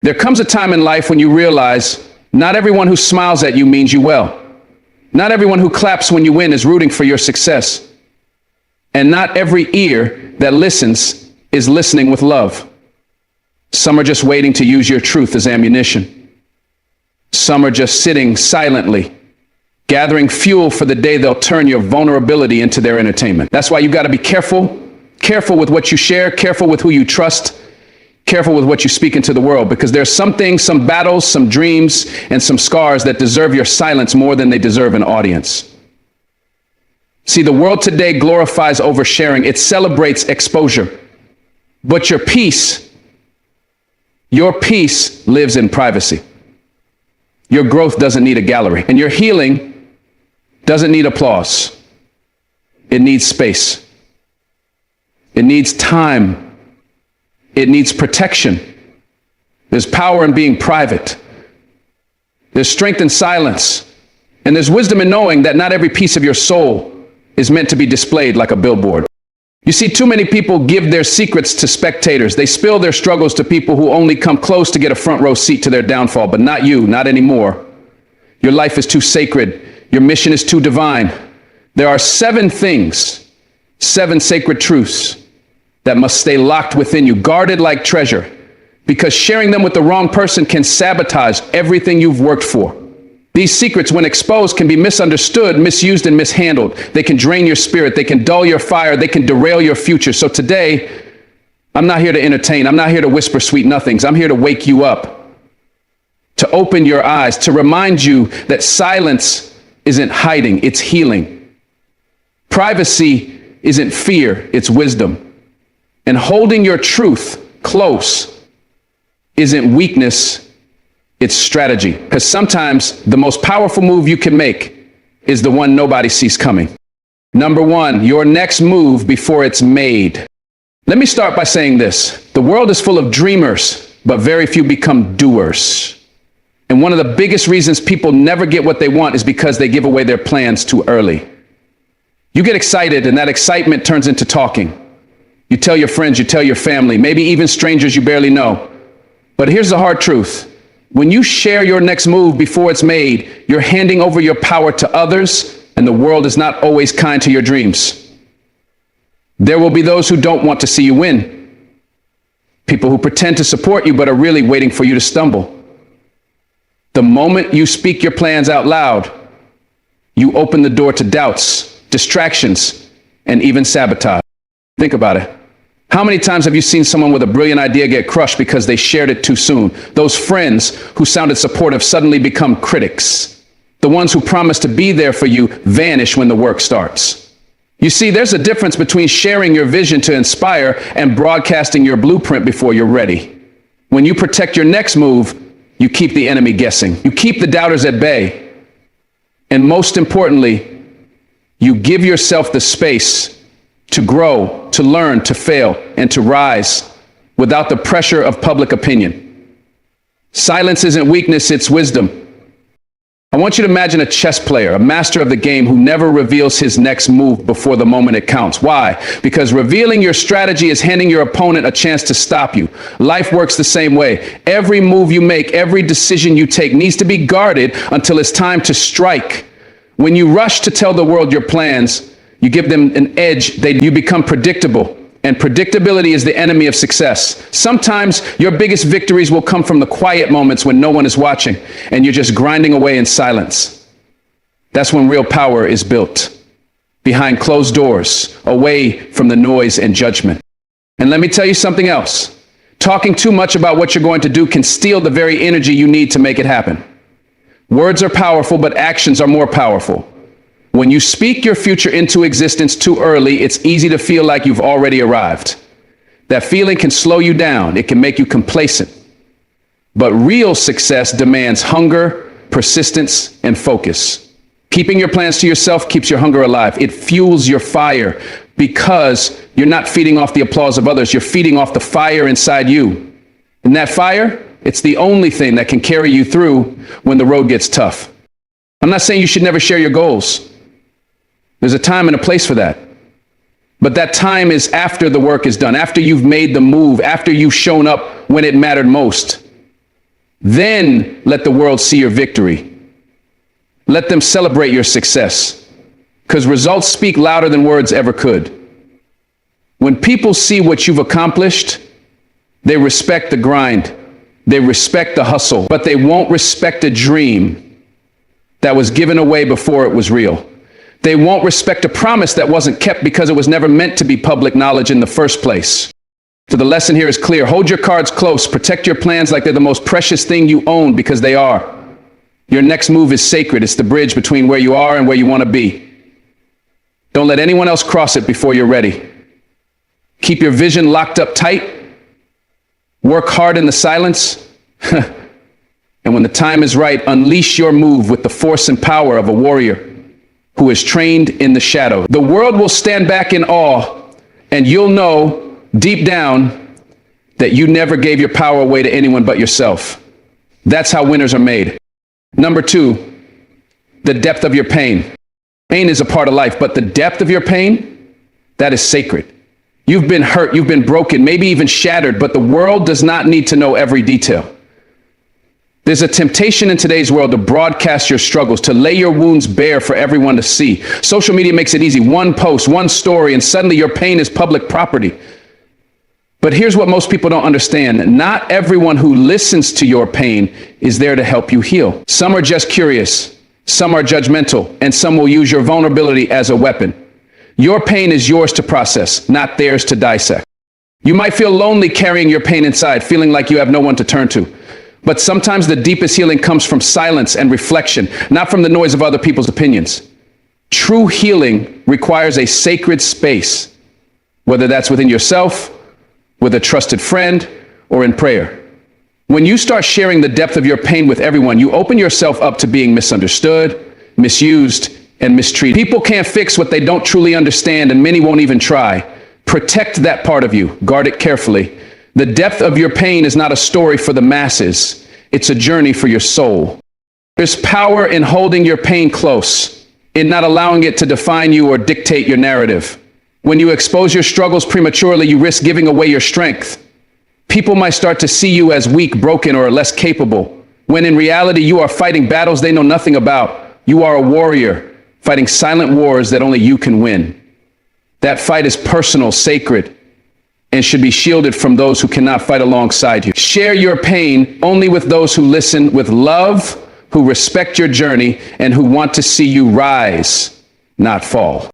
There comes a time in life when you realize not everyone who smiles at you means you well. Not everyone who claps when you win is rooting for your success. And not every ear that listens is listening with love. Some are just waiting to use your truth as ammunition. Some are just sitting silently, gathering fuel for the day they'll turn your vulnerability into their entertainment. That's why you got to be careful with what you share, careful with who you trust, careful with what you speak into the world, because there's some things, some battles, some dreams, and some scars that deserve your silence more than they deserve an audience. See, the world today glorifies oversharing. It celebrates exposure. But your peace lives in privacy. Your growth doesn't need a gallery, and your healing doesn't need applause. It needs space. It needs time. It needs protection. There's power in being private. There's strength in silence. And there's wisdom in knowing that not every piece of your soul is meant to be displayed like a billboard. You see, too many people give their secrets to spectators. They spill their struggles to people who only come close to get a front row seat to their downfall, but not you, not anymore. Your life is too sacred. Your mission is too divine. There are 7 things, 7 sacred truths that must stay locked within you, guarded like treasure, because sharing them with the wrong person can sabotage everything you've worked for. These secrets, when exposed, can be misunderstood, misused, and mishandled. They can drain your spirit. They can dull your fire. They can derail your future. So today, I'm not here to entertain. I'm not here to whisper sweet nothings. I'm here to wake you up, to open your eyes, to remind you that silence isn't hiding, it's healing. Privacy isn't fear, it's wisdom. And holding your truth close isn't weakness, it's strategy. Because sometimes the most powerful move you can make is the one nobody sees coming. Number 1, your next move before it's made. Let me start by saying this. The world is full of dreamers, but very few become doers. And one of the biggest reasons people never get what they want is because they give away their plans too early. You get excited, and that excitement turns into talking. You tell your friends, you tell your family, maybe even strangers you barely know. But here's the hard truth. When you share your next move before it's made, you're handing over your power to others, and the world is not always kind to your dreams. There will be those who don't want to see you win. People who pretend to support you but are really waiting for you to stumble. The moment you speak your plans out loud, you open the door to doubts, distractions, and even sabotage. Think about it. How many times have you seen someone with a brilliant idea get crushed because they shared it too soon? Those friends who sounded supportive suddenly become critics. The ones who promised to be there for you vanish when the work starts. You see, there's a difference between sharing your vision to inspire and broadcasting your blueprint before you're ready. When you protect your next move, you keep the enemy guessing. You keep the doubters at bay. And most importantly, you give yourself the space to grow, to learn, to fail, and to rise without the pressure of public opinion. Silence isn't weakness, it's wisdom. I want you to imagine a chess player, a master of the game who never reveals his next move before the moment it counts. Why? Because revealing your strategy is handing your opponent a chance to stop you. Life works the same way. Every move you make, every decision you take needs to be guarded until it's time to strike. When you rush to tell the world your plans, you give them an edge, you become predictable. And predictability is the enemy of success. Sometimes your biggest victories will come from the quiet moments when no one is watching and you're just grinding away in silence. That's when real power is built, behind closed doors, away from the noise and judgment. And let me tell you something else. Talking too much about what you're going to do can steal the very energy you need to make it happen. Words are powerful, but actions are more powerful. When you speak your future into existence too early, it's easy to feel like you've already arrived. That feeling can slow you down. It can make you complacent. But real success demands hunger, persistence, and focus. Keeping your plans to yourself keeps your hunger alive. It fuels your fire because you're not feeding off the applause of others. You're feeding off the fire inside you. And that fire, it's the only thing that can carry you through when the road gets tough. I'm not saying you should never share your goals. There's a time and a place for that. But that time is after the work is done, after you've made the move, after you've shown up when it mattered most. Then let the world see your victory. Let them celebrate your success, because results speak louder than words ever could. When people see what you've accomplished, they respect the grind, they respect the hustle, but they won't respect a dream that was given away before it was real. They won't respect a promise that wasn't kept because it was never meant to be public knowledge in the first place. So the lesson here is clear. Hold your cards close. Protect your plans like they're the most precious thing you own, because they are. Your next move is sacred. It's the bridge between where you are and where you want to be. Don't let anyone else cross it before you're ready. Keep your vision locked up tight. Work hard in the silence. And when the time is right, unleash your move with the force and power of a warrior who is trained in the shadow. The world will stand back in awe, and you'll know deep down that you never gave your power away to anyone but yourself. That's how winners are made. Number 2, the depth of your pain. Pain is a part of life, but the depth of your pain, that is sacred. You've been hurt, you've been broken, maybe even shattered, but the world does not need to know every detail. There's a temptation in today's world to broadcast your struggles, to lay your wounds bare for everyone to see. Social media makes it easy. One post, one story, and suddenly your pain is public property. But here's what most people don't understand. Not everyone who listens to your pain is there to help you heal. Some are just curious, some are judgmental, and some will use your vulnerability as a weapon. Your pain is yours to process, not theirs to dissect. You might feel lonely carrying your pain inside, feeling like you have no one to turn to. But sometimes the deepest healing comes from silence and reflection, not from the noise of other people's opinions. True healing requires a sacred space, whether that's within yourself, with a trusted friend, or in prayer. When you start sharing the depth of your pain with everyone, you open yourself up to being misunderstood, misused, and mistreated. People can't fix what they don't truly understand, and many won't even try. Protect that part of you. Guard it carefully. The depth of your pain is not a story for the masses. It's a journey for your soul. There's power in holding your pain close, in not allowing it to define you or dictate your narrative. When you expose your struggles prematurely, you risk giving away your strength. People might start to see you as weak, broken, or less capable, when in reality you are fighting battles they know nothing about. You are a warrior, fighting silent wars that only you can win. That fight is personal, sacred, and should be shielded from those who cannot fight alongside you. Share your pain only with those who listen with love, who respect your journey, and who want to see you rise, not fall.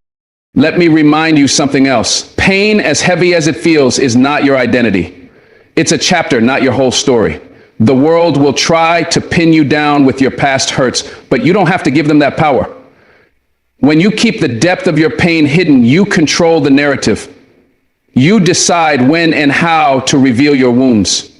Let me remind you something else. Pain, as heavy as it feels, is not your identity. It's a chapter, not your whole story. The world will try to pin you down with your past hurts, but you don't have to give them that power. When you keep the depth of your pain hidden, you control the narrative. You decide when and how to reveal your wounds.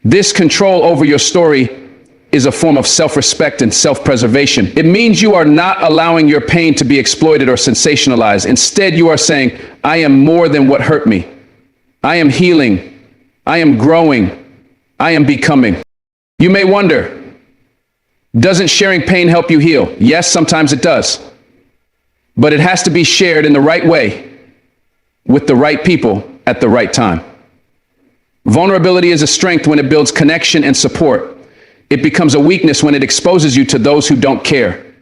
This control over your story is a form of self-respect and self-preservation. It means you are not allowing your pain to be exploited or sensationalized. Instead, you are saying, I am more than what hurt me. I am healing. I am growing. I am becoming. You may wonder, doesn't sharing pain help you heal? Yes, sometimes it does. But it has to be shared in the right way, with the right people at the right time. Vulnerability is a strength when it builds connection and support. It becomes a weakness when it exposes you to those who don't care.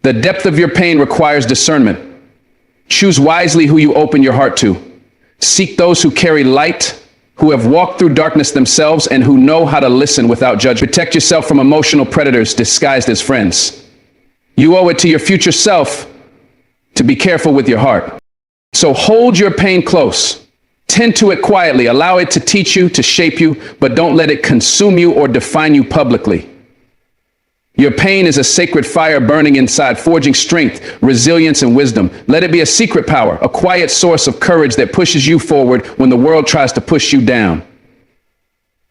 The depth of your pain requires discernment. Choose wisely who you open your heart to. Seek those who carry light, who have walked through darkness themselves, and who know how to listen without judgment. Protect yourself from emotional predators disguised as friends. You owe it to your future self to be careful with your heart. So hold your pain close. Tend to it quietly. Allow it to teach you, to shape you, but don't let it consume you or define you publicly. Your pain is a sacred fire burning inside, forging strength, resilience, and wisdom. Let it be a secret power, a quiet source of courage that pushes you forward when the world tries to push you down.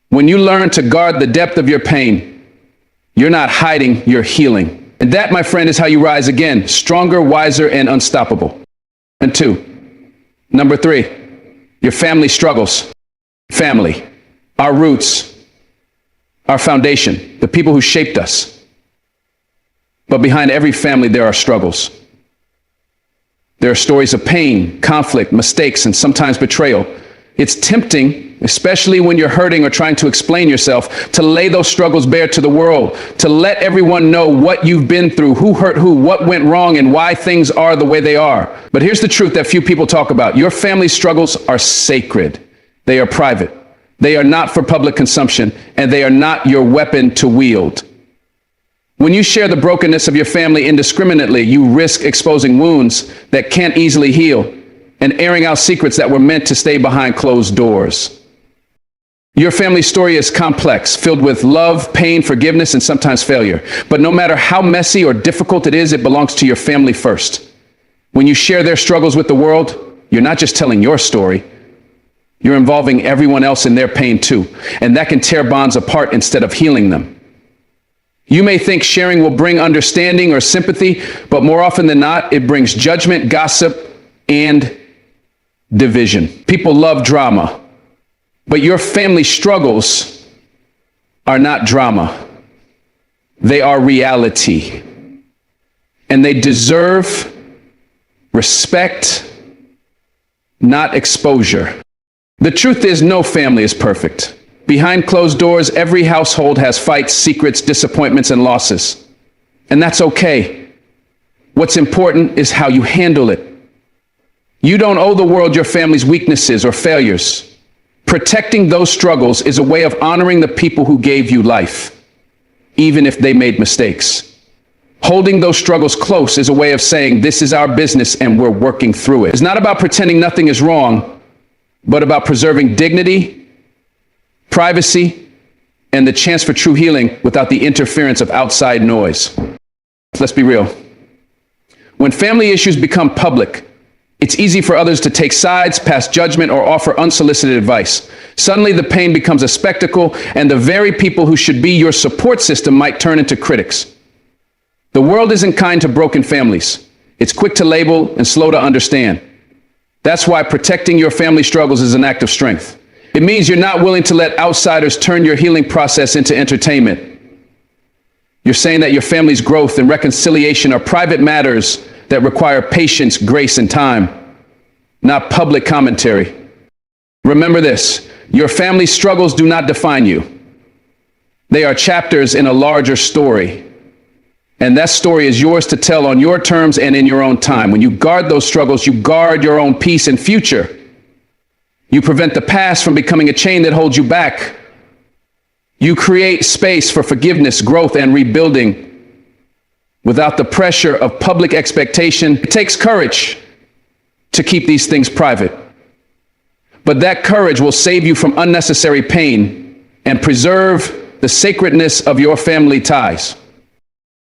When you learn to guard the depth of your pain, you're not hiding, you're healing. And that, my friend, is how you rise again, stronger, wiser, and unstoppable. And 2, number 3, your family struggles. Family, our roots, our foundation, the people who shaped us. But behind every family, there are struggles. There are stories of pain, conflict, mistakes, and sometimes betrayal. It's tempting, especially when you're hurting or trying to explain yourself, to lay those struggles bare to the world, to let everyone know what you've been through, who hurt who, what went wrong, and why things are the way they are. But here's the truth that few people talk about. Your family's struggles are sacred. They are private. They are not for public consumption, and they are not your weapon to wield. When you share the brokenness of your family indiscriminately, you risk exposing wounds that can't easily heal and airing out secrets that were meant to stay behind closed doors. Your family story is complex, filled with love, pain, forgiveness, and sometimes failure. But no matter how messy or difficult it is, it belongs to your family first. When you share their struggles with the world, you're not just telling your story, you're involving everyone else in their pain too. And that can tear bonds apart instead of healing them. You may think sharing will bring understanding or sympathy, but more often than not, it brings judgment, gossip, and division. People love drama, but your family struggles are not drama. They are reality, and they deserve respect, not exposure. The truth is, no family is perfect. Behind closed doors, every household has fights, secrets, disappointments, and losses. And that's okay. What's important is how you handle it. You don't owe the world your family's weaknesses or failures. Protecting those struggles is a way of honoring the people who gave you life, even if they made mistakes. Holding those struggles close is a way of saying, this is our business and we're working through it. It's not about pretending nothing is wrong, but about preserving dignity, privacy, and the chance for true healing without the interference of outside noise. Let's be real. When family issues become public, it's easy for others to take sides, pass judgment, or offer unsolicited advice. Suddenly, the pain becomes a spectacle, and the very people who should be your support system might turn into critics. The world isn't kind to broken families. It's quick to label and slow to understand. That's why protecting your family struggles is an act of strength. It means you're not willing to let outsiders turn your healing process into entertainment. You're saying that your family's growth and reconciliation are private matters that require patience, grace, and time, not public commentary. Remember this, your family's struggles do not define you. They are chapters in a larger story. And that story is yours to tell on your terms and in your own time. When you guard those struggles, you guard your own peace and future. You prevent the past from becoming a chain that holds you back. You create space for forgiveness, growth, and rebuilding without the pressure of public expectation. It takes courage to keep these things private. But that courage will save you from unnecessary pain and preserve the sacredness of your family ties.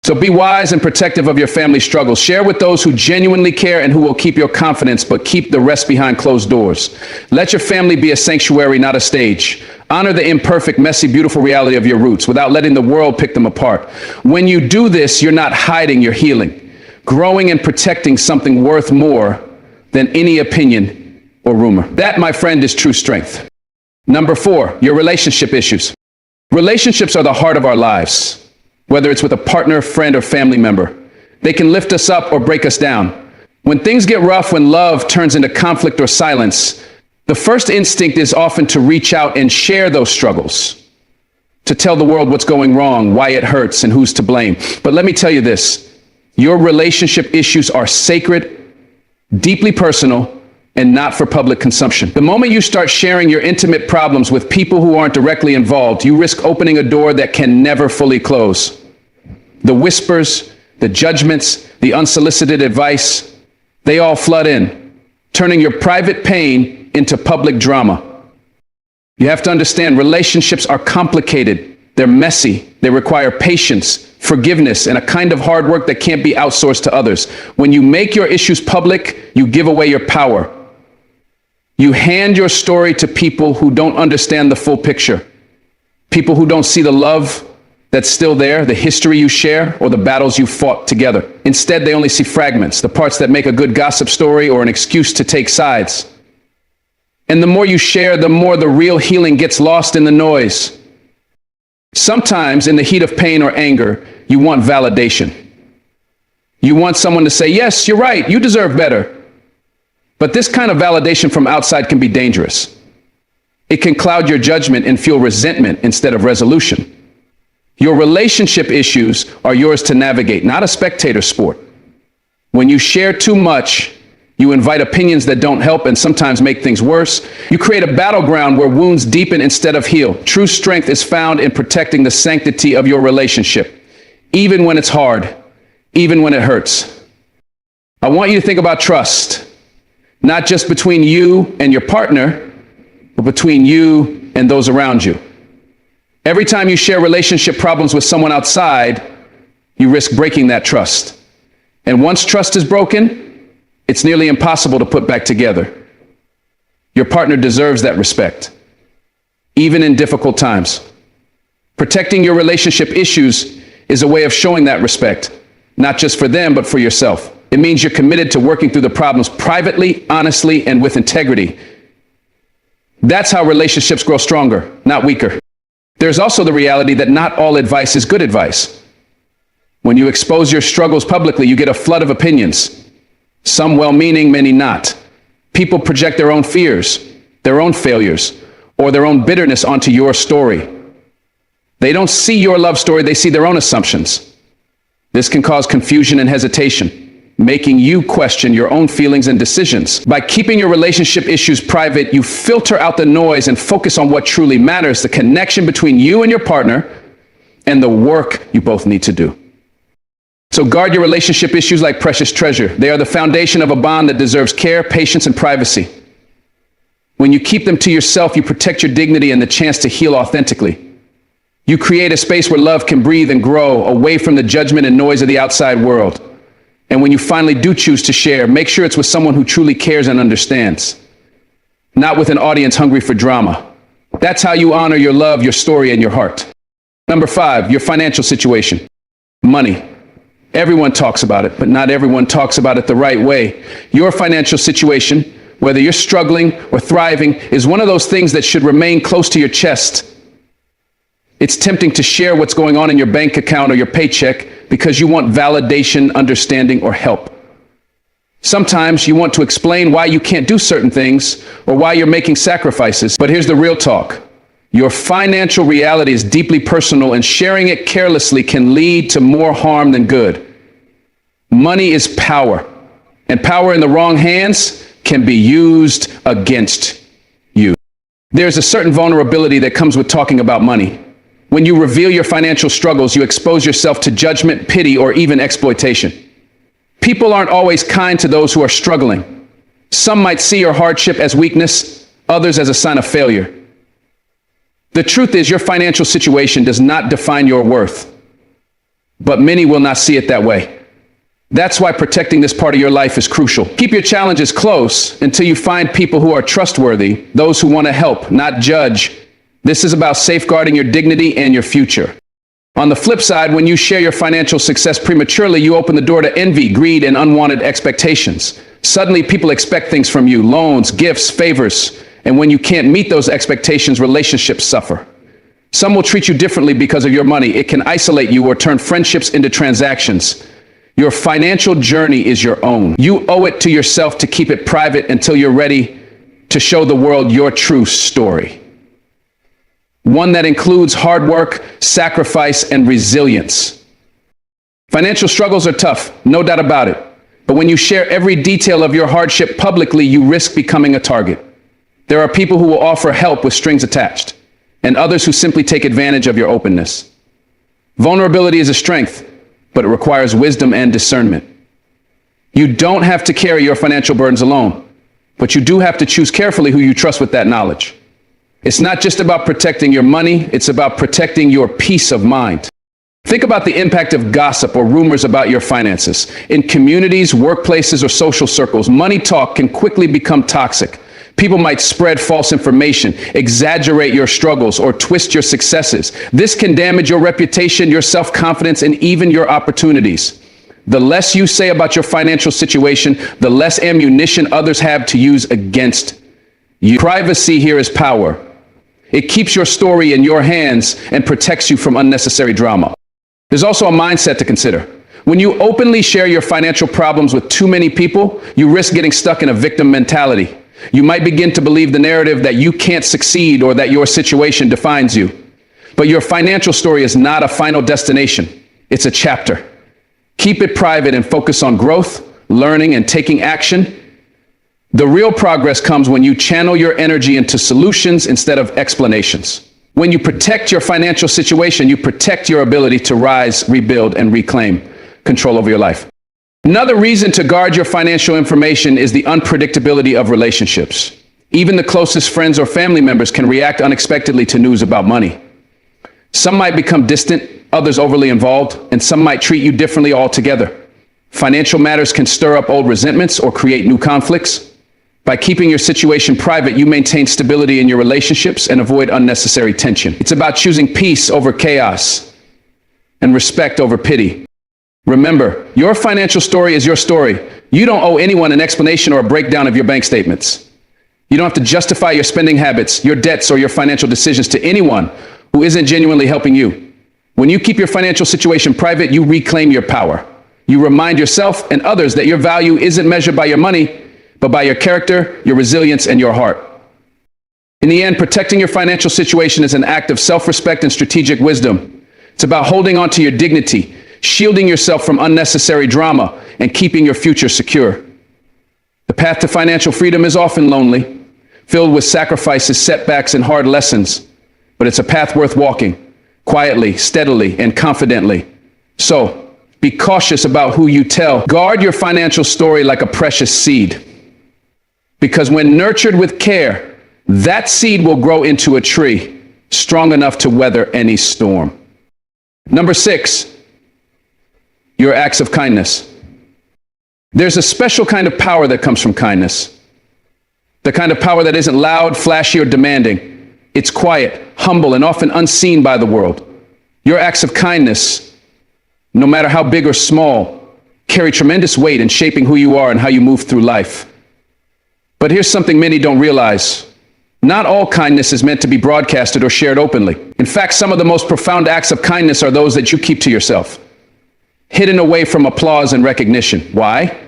So be wise and protective of your family struggles. Share with those who genuinely care and who will keep your confidence, but keep the rest behind closed doors. Let your family be a sanctuary, not a stage. Honor the imperfect, messy, beautiful reality of your roots without letting the world pick them apart. When you do this, you're not hiding, you're healing, growing and protecting something worth more than any opinion or rumor. That, my friend, is true strength. Number 4, your relationship issues. Relationships are the heart of our lives. Whether it's with a partner, friend, or family member, they can lift us up or break us down. When things get rough, when love turns into conflict or silence, the first instinct is often to reach out and share those struggles, to tell the world what's going wrong, why it hurts, and who's to blame. But let me tell you this, your relationship issues are sacred, deeply personal, and not for public consumption. The moment you start sharing your intimate problems with people who aren't directly involved, you risk opening a door that can never fully close. The whispers, the judgments, the unsolicited advice, they all flood in, turning your private pain into public drama. You have to understand, relationships are complicated. They're messy. They require patience, forgiveness, and a kind of hard work that can't be outsourced to others. When you make your issues public, you give away your power. You hand your story to people who don't understand the full picture, people who don't see the love that's still there, the history you share, or the battles you fought together. Instead, they only see fragments, the parts that make a good gossip story or an excuse to take sides. And the more you share, the more the real healing gets lost in the noise. Sometimes, in the heat of pain or anger, you want validation. You want someone to say, yes, you're right, you deserve better. But this kind of validation from outside can be dangerous. It can cloud your judgment and fuel resentment instead of resolution. Your relationship issues are yours to navigate, not a spectator sport. When you share too much, you invite opinions that don't help and sometimes make things worse. You create a battleground where wounds deepen instead of heal. True strength is found in protecting the sanctity of your relationship, even when it's hard, even when it hurts. I want you to think about trust, not just between you and your partner, but between you and those around you. Every time you share relationship problems with someone outside, you risk breaking that trust. And once trust is broken, it's nearly impossible to put back together. Your partner deserves that respect, even in difficult times. Protecting your relationship issues is a way of showing that respect, not just for them, but for yourself. It means you're committed to working through the problems privately, honestly, and with integrity. That's how relationships grow stronger, not weaker. There's also the reality that not all advice is good advice. When you expose your struggles publicly, you get a flood of opinions. Some well-meaning, many not. People project their own fears, their own failures, or their own bitterness onto your story. They don't see your love story, they see their own assumptions. This can cause confusion and hesitation, making you question your own feelings and decisions. By keeping your relationship issues private, you filter out the noise and focus on what truly matters, the connection between you and your partner, and the work you both need to do. So guard your relationship issues like precious treasure. They are the foundation of a bond that deserves care, patience, and privacy. When you keep them to yourself, you protect your dignity and the chance to heal authentically. You create a space where love can breathe and grow away from the judgment and noise of the outside world. And when you finally do choose to share, make sure it's with someone who truly cares and understands, not with an audience hungry for drama. That's how you honor your love, your story, and your heart. Number 5, your financial situation. Money. Everyone talks about it, but not everyone talks about it the right way. Your financial situation, whether you're struggling or thriving, is one of those things that should remain close to your chest. It's tempting to share what's going on in your bank account or your paycheck because you want validation, understanding, or help. Sometimes you want to explain why you can't do certain things or why you're making sacrifices. But here's the real talk. Your financial reality is deeply personal, and sharing it carelessly can lead to more harm than good. Money is power, and power in the wrong hands can be used against you. There's a certain vulnerability that comes with talking about money. When you reveal your financial struggles, you expose yourself to judgment, pity, or even exploitation. People aren't always kind to those who are struggling. Some might see your hardship as weakness, others as a sign of failure. The truth is, your financial situation does not define your worth, but many will not see it that way. That's why protecting this part of your life is crucial. Keep your challenges close until you find people who are trustworthy, those who want to help, not judge. This is about safeguarding your dignity and your future. On the flip side, when you share your financial success prematurely, you open the door to envy, greed, and unwanted expectations. Suddenly, people expect things from you: loans, gifts, favors. And when you can't meet those expectations, relationships suffer. Some will treat you differently because of your money. It can isolate you or turn friendships into transactions. Your financial journey is your own. You owe it to yourself to keep it private until you're ready to show the world your true story. One that includes hard work, sacrifice, and resilience. Financial struggles are tough, no doubt about it. But when you share every detail of your hardship publicly, you risk becoming a target. There are people who will offer help with strings attached, and others who simply take advantage of your openness. Vulnerability is a strength, but it requires wisdom and discernment. You don't have to carry your financial burdens alone, but you do have to choose carefully who you trust with that knowledge. It's not just about protecting your money, it's about protecting your peace of mind. Think about the impact of gossip or rumors about your finances. In communities, workplaces, or social circles, money talk can quickly become toxic. People might spread false information, exaggerate your struggles, or twist your successes. This can damage your reputation, your self-confidence, and even your opportunities. The less you say about your financial situation, the less ammunition others have to use against you. Privacy here is power. It keeps your story in your hands and protects you from unnecessary drama. There's also a mindset to consider. When you openly share your financial problems with too many people, you risk getting stuck in a victim mentality. You might begin to believe the narrative that you can't succeed or that your situation defines you. But your financial story is not a final destination. It's a chapter. Keep it private and focus on growth, learning, and taking action. The real progress comes when you channel your energy into solutions instead of explanations. When you protect your financial situation, you protect your ability to rise, rebuild, and reclaim control over your life. Another reason to guard your financial information is the unpredictability of relationships. Even the closest friends or family members can react unexpectedly to news about money. Some might become distant, others overly involved, and some might treat you differently altogether. Financial matters can stir up old resentments or create new conflicts. By keeping your situation private, you maintain stability in your relationships and avoid unnecessary tension. It's about choosing peace over chaos and respect over pity. Remember, your financial story is your story. You don't owe anyone an explanation or a breakdown of your bank statements. You don't have to justify your spending habits, your debts, or your financial decisions to anyone who isn't genuinely helping you. When you keep your financial situation private, you reclaim your power. You remind yourself and others that your value isn't measured by your money, but by your character, your resilience, and your heart. In the end, protecting your financial situation is an act of self-respect and strategic wisdom. It's about holding on to your dignity, shielding yourself from unnecessary drama, and keeping your future secure. The path to financial freedom is often lonely, filled with sacrifices, setbacks, and hard lessons, but it's a path worth walking, quietly, steadily, and confidently. So, be cautious about who you tell. Guard your financial story like a precious seed. Because when nurtured with care, that seed will grow into a tree strong enough to weather any storm. Number 6, your acts of kindness. There's a special kind of power that comes from kindness. The kind of power that isn't loud, flashy, or demanding. It's quiet, humble, and often unseen by the world. Your acts of kindness, no matter how big or small, carry tremendous weight in shaping who you are and how you move through life. But here's something many don't realize. Not all kindness is meant to be broadcasted or shared openly. In fact, some of the most profound acts of kindness are those that you keep to yourself, hidden away from applause and recognition. Why?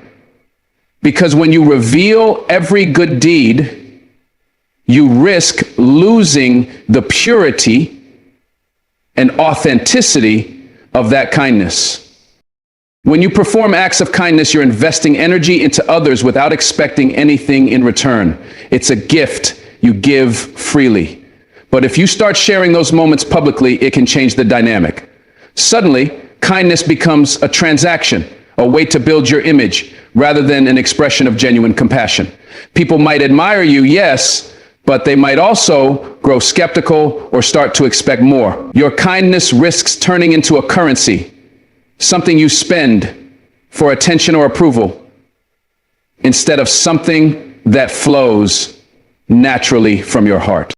Because when you reveal every good deed, you risk losing the purity and authenticity of that kindness. When you perform acts of kindness, you're investing energy into others without expecting anything in return. It's a gift you give freely. But if you start sharing those moments publicly, it can change the dynamic. Suddenly, kindness becomes a transaction, a way to build your image, rather than an expression of genuine compassion. People might admire you, yes, but they might also grow skeptical or start to expect more. Your kindness risks turning into a currency, something you spend for attention or approval, instead of something that flows naturally from your heart.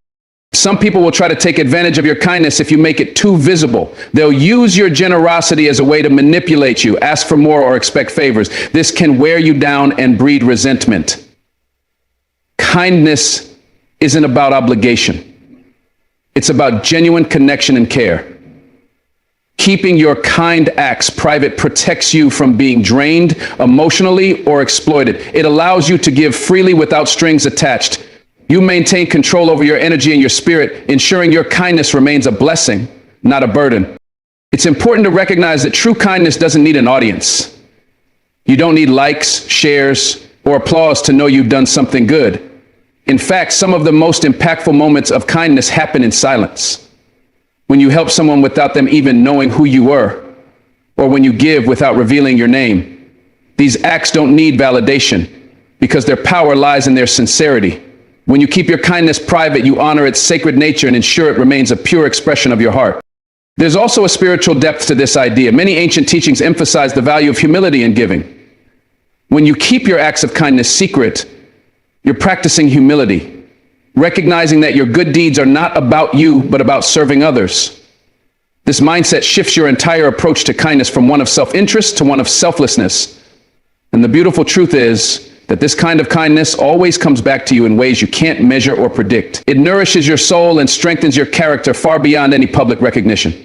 Some people will try to take advantage of your kindness if you make it too visible. They'll use your generosity as a way to manipulate you, ask for more, or expect favors. This can wear you down and breed resentment. Kindness isn't about obligation. It's about genuine connection and care. Keeping your kind acts private protects you from being drained emotionally or exploited. It allows you to give freely without strings attached. You maintain control over your energy and your spirit, ensuring your kindness remains a blessing, not a burden. It's important to recognize that true kindness doesn't need an audience. You don't need likes, shares, or applause to know you've done something good. In fact, some of the most impactful moments of kindness happen in silence. When you help someone without them even knowing who you were, or when you give without revealing your name. These acts don't need validation because their power lies in their sincerity. When you keep your kindness private, you honor its sacred nature and ensure it remains a pure expression of your heart. There's also a spiritual depth to this idea. Many ancient teachings emphasize the value of humility in giving. When you keep your acts of kindness secret, you're practicing humility, recognizing that your good deeds are not about you, but about serving others. This mindset shifts your entire approach to kindness from one of self-interest to one of selflessness. And the beautiful truth is that this kind of kindness always comes back to you in ways you can't measure or predict. It nourishes your soul and strengthens your character far beyond any public recognition.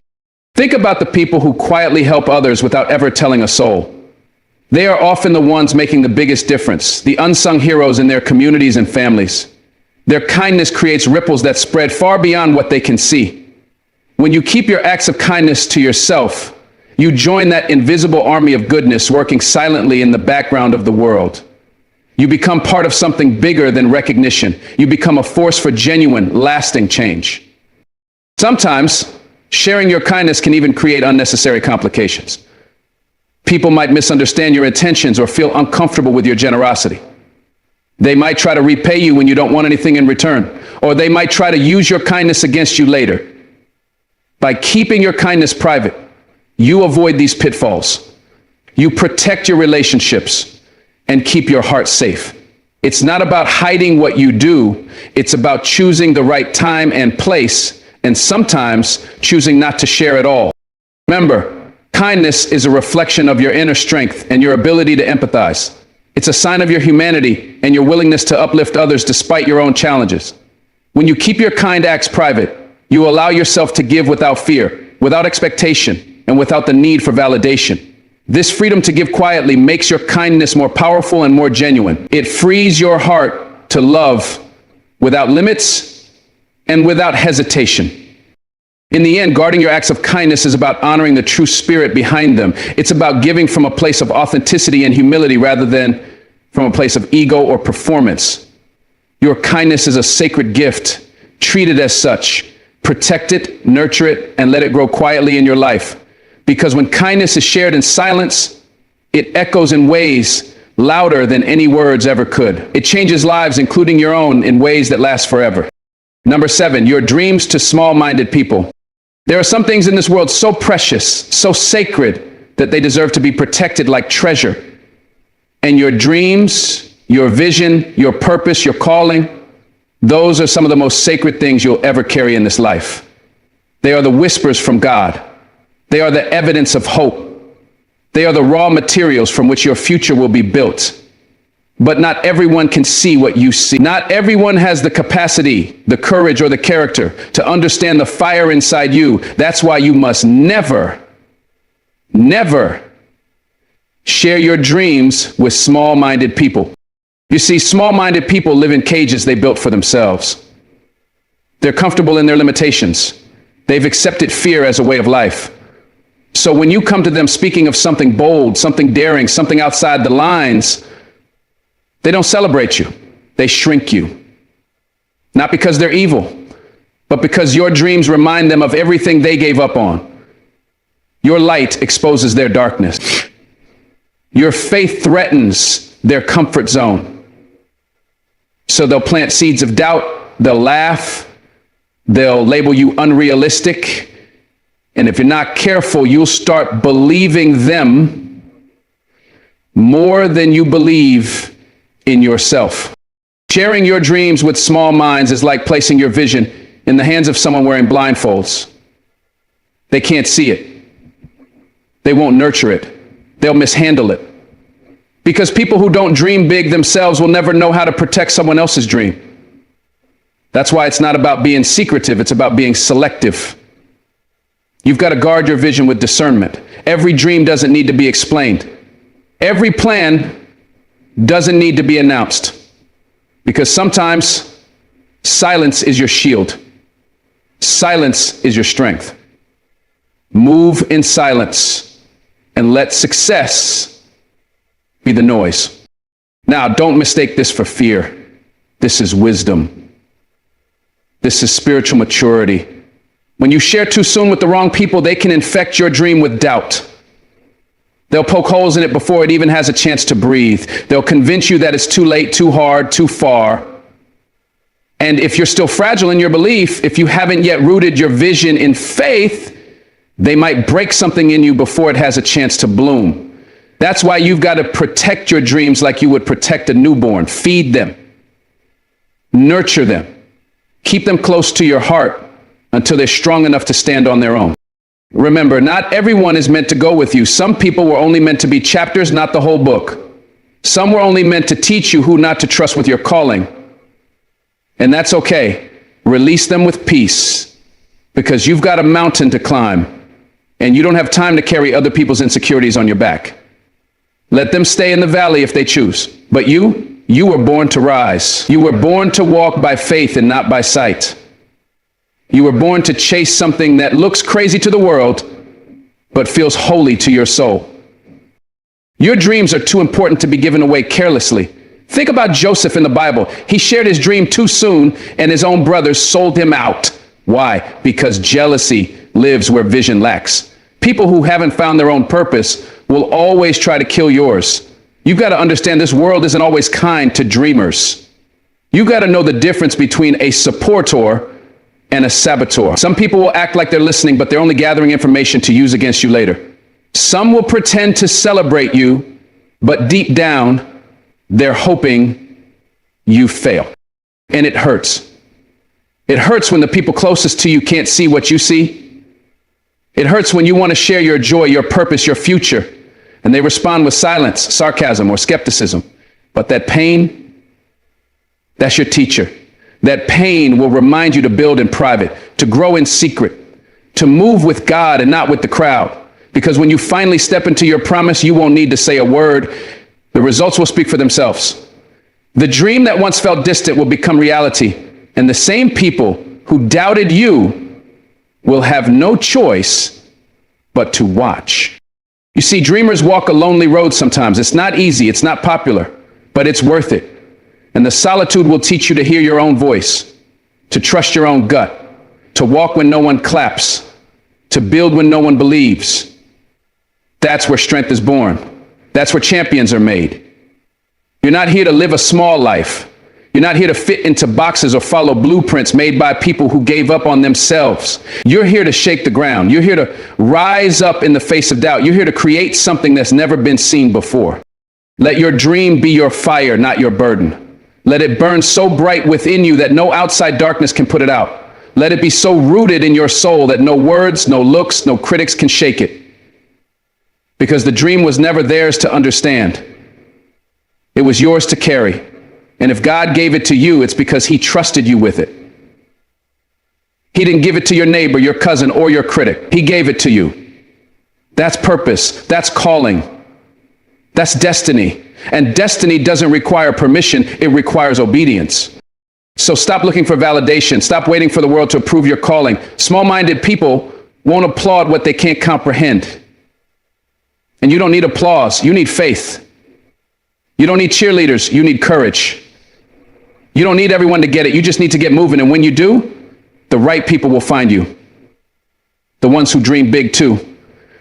Think about the people who quietly help others without ever telling a soul. They are often the ones making the biggest difference, the unsung heroes in their communities and families. Their kindness creates ripples that spread far beyond what they can see. When you keep your acts of kindness to yourself, you join that invisible army of goodness working silently in the background of the world. You become part of something bigger than recognition. You become a force for genuine, lasting change. Sometimes, sharing your kindness can even create unnecessary complications. People might misunderstand your intentions or feel uncomfortable with your generosity. They might try to repay you when you don't want anything in return, or they might try to use your kindness against you later. By keeping your kindness private, you avoid these pitfalls. You protect your relationships and keep your heart safe. It's not about hiding what you do. It's about choosing the right time and place, and sometimes choosing not to share at all. Remember, kindness is a reflection of your inner strength and your ability to empathize. It's a sign of your humanity and your willingness to uplift others despite your own challenges. When you keep your kind acts private, you allow yourself to give without fear, without expectation, and without the need for validation. This freedom to give quietly makes your kindness more powerful and more genuine. It frees your heart to love without limits and without hesitation. In the end, guarding your acts of kindness is about honoring the true spirit behind them. It's about giving from a place of authenticity and humility rather than from a place of ego or performance. Your kindness is a sacred gift. Treat it as such. Protect it, nurture it, and let it grow quietly in your life. Because when kindness is shared in silence, it echoes in ways louder than any words ever could. It changes lives, including your own, in ways that last forever. Number 7, your dreams to small-minded people. There are some things in this world so precious, so sacred, that they deserve to be protected like treasure. And your dreams, your vision, your purpose, your calling, those are some of the most sacred things you'll ever carry in this life. They are the whispers from God. They are the evidence of hope. They are the raw materials from which your future will be built. But not everyone can see what you see. Not everyone has the capacity, the courage, or the character to understand the fire inside you. That's why you must never, never share your dreams with small-minded people. You see, small-minded people live in cages they built for themselves. They're comfortable in their limitations. They've accepted fear as a way of life. So when you come to them speaking of something bold, something daring, something outside the lines, they don't celebrate you. They shrink you. Not because they're evil, but because your dreams remind them of everything they gave up on. Your light exposes their darkness. Your faith threatens their comfort zone. So they'll plant seeds of doubt, they'll laugh, they'll label you unrealistic, and if you're not careful, you'll start believing them more than you believe in yourself. Sharing your dreams with small minds is like placing your vision in the hands of someone wearing blindfolds. They can't see it. They won't nurture it. They'll mishandle it. Because people who don't dream big themselves will never know how to protect someone else's dream. That's why it's not about being secretive, it's about being selective. You've got to guard your vision with discernment. Every dream doesn't need to be explained. Every plan doesn't need to be announced. Because sometimes silence is your shield. Silence is your strength. Move in silence and let success be the noise. Now, don't mistake this for fear. This is wisdom. This is spiritual maturity. When you share too soon with the wrong people, they can infect your dream with doubt. They'll poke holes in it before it even has a chance to breathe. They'll convince you that it's too late, too hard, too far. And if you're still fragile in your belief, if you haven't yet rooted your vision in faith, they might break something in you before it has a chance to bloom. That's why you've got to protect your dreams like you would protect a newborn. Feed them. Nurture them. Keep them close to your heart until they're strong enough to stand on their own. Remember, not everyone is meant to go with you. Some people were only meant to be chapters, not the whole book. Some were only meant to teach you who not to trust with your calling. And that's okay. Release them with peace, because you've got a mountain to climb, and you don't have time to carry other people's insecurities on your back. Let them stay in the valley if they choose. But you were born to rise. You were born to walk by faith and not by sight. You were born to chase something that looks crazy to the world, but feels holy to your soul. Your dreams are too important to be given away carelessly. Think about Joseph in the Bible. He shared his dream too soon, and his own brothers sold him out. Why? Because jealousy lives where vision lacks. People who haven't found their own purpose will always try to kill yours. You've got to understand this world isn't always kind to dreamers. You've got to know the difference between a supporter and a saboteur. Some people will act like they're listening, but they're only gathering information to use against you later. Some will pretend to celebrate you, but deep down, they're hoping you fail. And it hurts. It hurts when the people closest to you can't see what you see. It hurts when you want to share your joy, your purpose, your future, and they respond with silence, sarcasm, or skepticism. But that pain, that's your teacher. That pain will remind you to build in private, to grow in secret, to move with God and not with the crowd. Because when you finally step into your promise, you won't need to say a word. The results will speak for themselves. The dream that once felt distant will become reality. And the same people who doubted you will have no choice but to watch. You see, dreamers walk a lonely road sometimes. It's not easy, it's not popular, but it's worth it. And the solitude will teach you to hear your own voice, to trust your own gut, to walk when no one claps, to build when no one believes. That's where strength is born. That's where champions are made. You're not here to live a small life. You're not here to fit into boxes or follow blueprints made by people who gave up on themselves. You're here to shake the ground. You're here to rise up in the face of doubt. You're here to create something that's never been seen before. Let your dream be your fire, not your burden. Let it burn so bright within you that no outside darkness can put it out. Let it be so rooted in your soul that no words, no looks, no critics can shake it. Because the dream was never theirs to understand. It was yours to carry. And if God gave it to you, it's because he trusted you with it. He didn't give it to your neighbor, your cousin, or your critic. He gave it to you. That's purpose. That's calling. That's destiny. And destiny doesn't require permission. It requires obedience. So stop looking for validation. Stop waiting for the world to approve your calling. Small-minded people won't applaud what they can't comprehend. And you don't need applause. You need faith. You don't need cheerleaders. You need courage. You don't need everyone to get it. You just need to get moving. And when you do, the right people will find you. The ones who dream big too.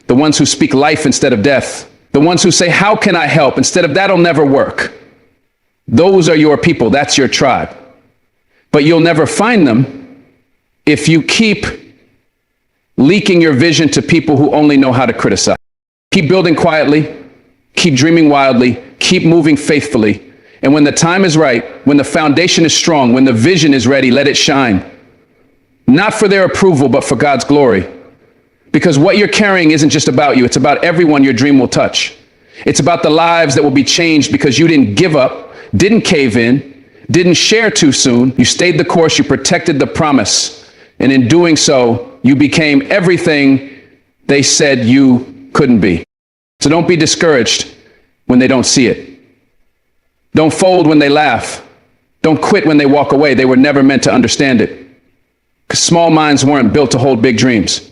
The ones who speak life instead of death. The ones who say, how can I help? Instead of that'll never work. Those are your people. That's your tribe. But you'll never find them if you keep leaking your vision to people who only know how to criticize. Keep building quietly. Keep dreaming wildly. Keep moving faithfully. And when the time is right, when the foundation is strong, when the vision is ready, let it shine. Not for their approval, but for God's glory. Because what you're carrying isn't just about you. It's about everyone your dream will touch. It's about the lives that will be changed because you didn't give up, didn't cave in, didn't share too soon. You stayed the course. You protected the promise. And in doing so, you became everything they said you couldn't be. So don't be discouraged when they don't see it. Don't fold when they laugh. Don't quit when they walk away. They were never meant to understand it. Because small minds weren't built to hold big dreams.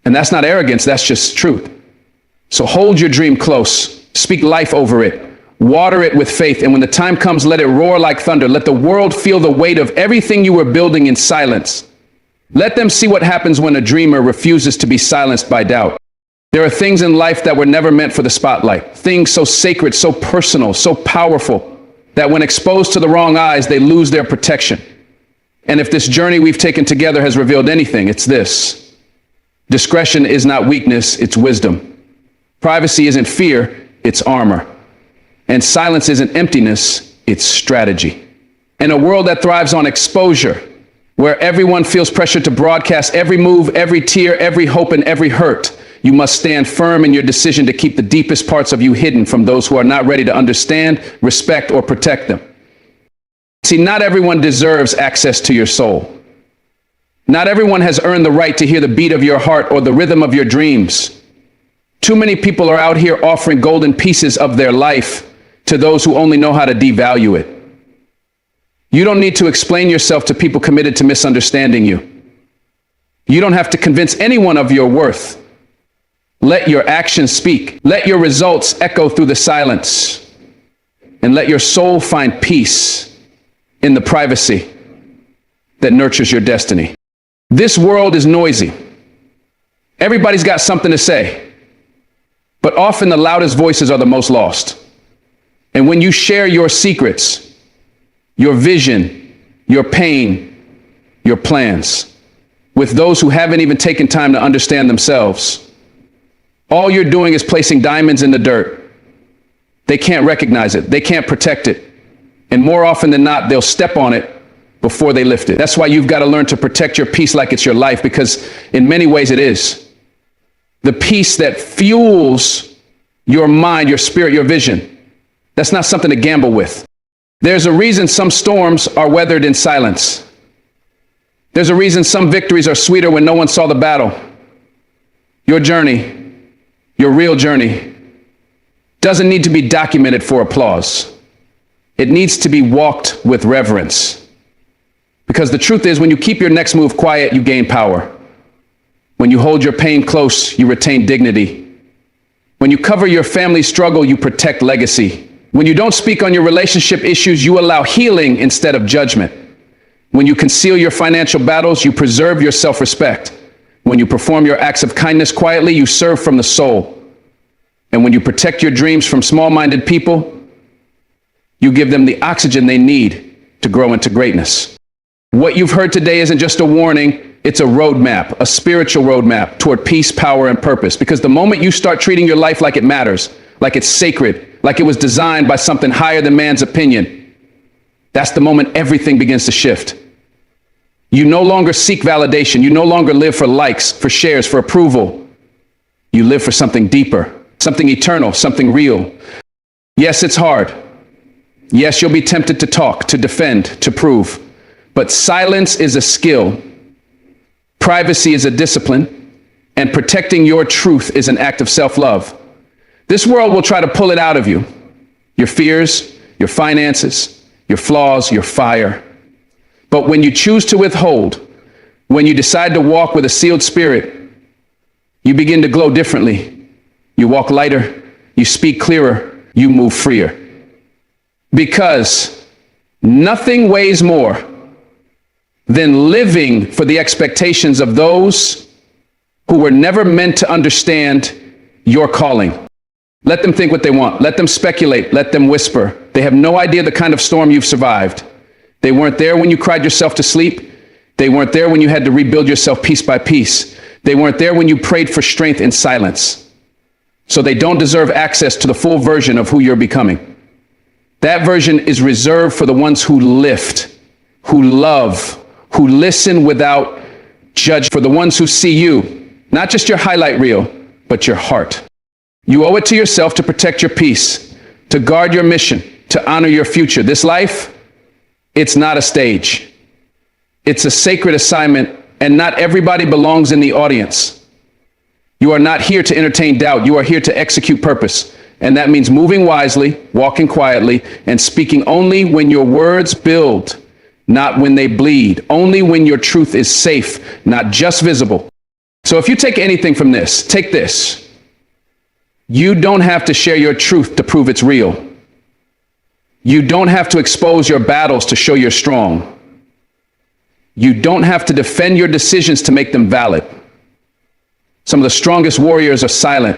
And that's not arrogance, that's just truth. So hold your dream close. Speak life over it. Water it with faith. And when the time comes, let it roar like thunder. Let the world feel the weight of everything you were building in silence. Let them see what happens when a dreamer refuses to be silenced by doubt. There are things in life that were never meant for the spotlight. Things so sacred, so personal, so powerful, that when exposed to the wrong eyes, they lose their protection. And if this journey we've taken together has revealed anything, it's this. Discretion is not weakness, it's wisdom. Privacy isn't fear, it's armor. And silence isn't emptiness, it's strategy. In a world that thrives on exposure, where everyone feels pressure to broadcast every move, every tear, every hope, and every hurt, you must stand firm in your decision to keep the deepest parts of you hidden from those who are not ready to understand, respect, or protect them. See, not everyone deserves access to your soul. Not everyone has earned the right to hear the beat of your heart or the rhythm of your dreams. Too many people are out here offering golden pieces of their life to those who only know how to devalue it. You don't need to explain yourself to people committed to misunderstanding you. You don't have to convince anyone of your worth. Let your actions speak. Let your results echo through the silence. And let your soul find peace in the privacy that nurtures your destiny. This world is noisy. Everybody's got something to say. But often the loudest voices are the most lost. And when you share your secrets, your vision, your pain, your plans with those who haven't even taken time to understand themselves, all you're doing is placing diamonds in the dirt. They can't recognize it. They can't protect it. And more often than not, they'll step on it before they lift it. That's why you've got to learn to protect your peace like it's your life, because in many ways it is. The peace that fuels your mind, your spirit, your vision. That's not something to gamble with. There's a reason some storms are weathered in silence. There's a reason some victories are sweeter when no one saw the battle. Your journey, your real journey, doesn't need to be documented for applause. It needs to be walked with reverence. Because the truth is, when you keep your next move quiet, you gain power. When you hold your pain close, you retain dignity. When you cover your family struggle, you protect legacy. When you don't speak on your relationship issues, you allow healing instead of judgment. When you conceal your financial battles, you preserve your self-respect. When you perform your acts of kindness quietly, you serve from the soul. And when you protect your dreams from small-minded people, you give them the oxygen they need to grow into greatness. What you've heard today isn't just a warning, it's a roadmap, a spiritual roadmap toward peace, power, and purpose. Because the moment you start treating your life like it matters, like it's sacred, like it was designed by something higher than man's opinion, that's the moment everything begins to shift. You no longer seek validation. You no longer live for likes, for shares, for approval. You live for something deeper, something eternal, something real. Yes, it's hard. Yes, you'll be tempted to talk, to defend, to prove. But silence is a skill. Privacy is a discipline. And protecting your truth is an act of self-love. This world will try to pull it out of you. Your fears, your finances, your flaws, your fire. But when you choose to withhold, when you decide to walk with a sealed spirit, you begin to glow differently. You walk lighter, you speak clearer, you move freer. Because nothing weighs more than living for the expectations of those who were never meant to understand your calling. Let them think what they want. Let them speculate. Let them whisper. They have no idea the kind of storm you've survived. They weren't there when you cried yourself to sleep. They weren't there when you had to rebuild yourself piece by piece. They weren't there when you prayed for strength in silence. So they don't deserve access to the full version of who you're becoming. That version is reserved for the ones who lift, who love, who listen without judge, for the ones who see you, not just your highlight reel, but your heart. You owe it to yourself to protect your peace, to guard your mission, to honor your future. This life, it's not a stage. It's a sacred assignment, and not everybody belongs in the audience. You are not here to entertain doubt. You are here to execute purpose. And that means moving wisely, walking quietly, and speaking only when your words build, not when they bleed. Only when your truth is safe, not just visible. So if you take anything from this, take this. You don't have to share your truth to prove it's real. You don't have to expose your battles to show you're strong. You don't have to defend your decisions to make them valid. Some of the strongest warriors are silent.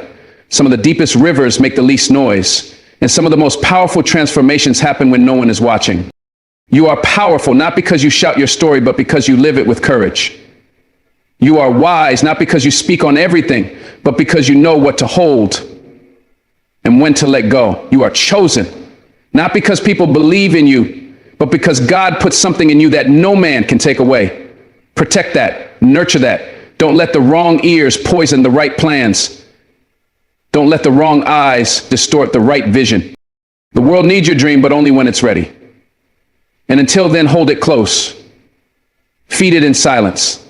Some of the deepest rivers make the least noise. And some of the most powerful transformations happen when no one is watching. You are powerful, not because you shout your story, but because you live it with courage. You are wise, not because you speak on everything, but because you know what to hold and when to let go. You are chosen, not because people believe in you, but because God put something in you that no man can take away. Protect that, nurture that. Don't let the wrong ears poison the right plans. Don't let the wrong eyes distort the right vision. The world needs your dream, but only when it's ready. And until then, hold it close. Feed it in silence.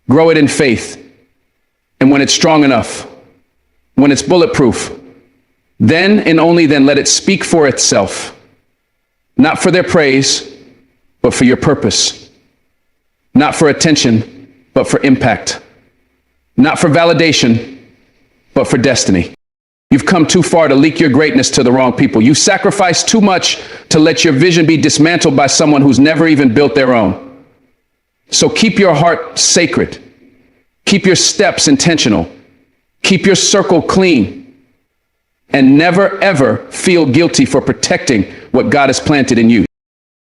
Grow it in faith. And when it's strong enough, when it's bulletproof, then and only then let it speak for itself. Not for their praise, but for your purpose. Not for attention, but for impact. Not for validation, but for destiny. You've come too far to leak your greatness to the wrong people. You sacrificed too much to let your vision be dismantled by someone who's never even built their own. So keep your heart sacred. Keep your steps intentional. Keep your circle clean. And never, ever feel guilty for protecting what God has planted in you.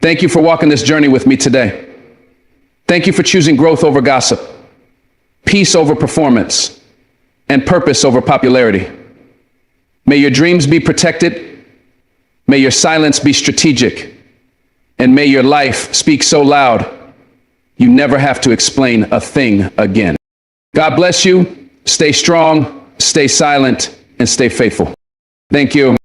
Thank you for walking this journey with me today. Thank you for choosing growth over gossip, peace over performance, and purpose over popularity. May your dreams be protected. May your silence be strategic. And may your life speak so loud, you never have to explain a thing again. God bless you. Stay strong, stay silent, and stay faithful. Thank you.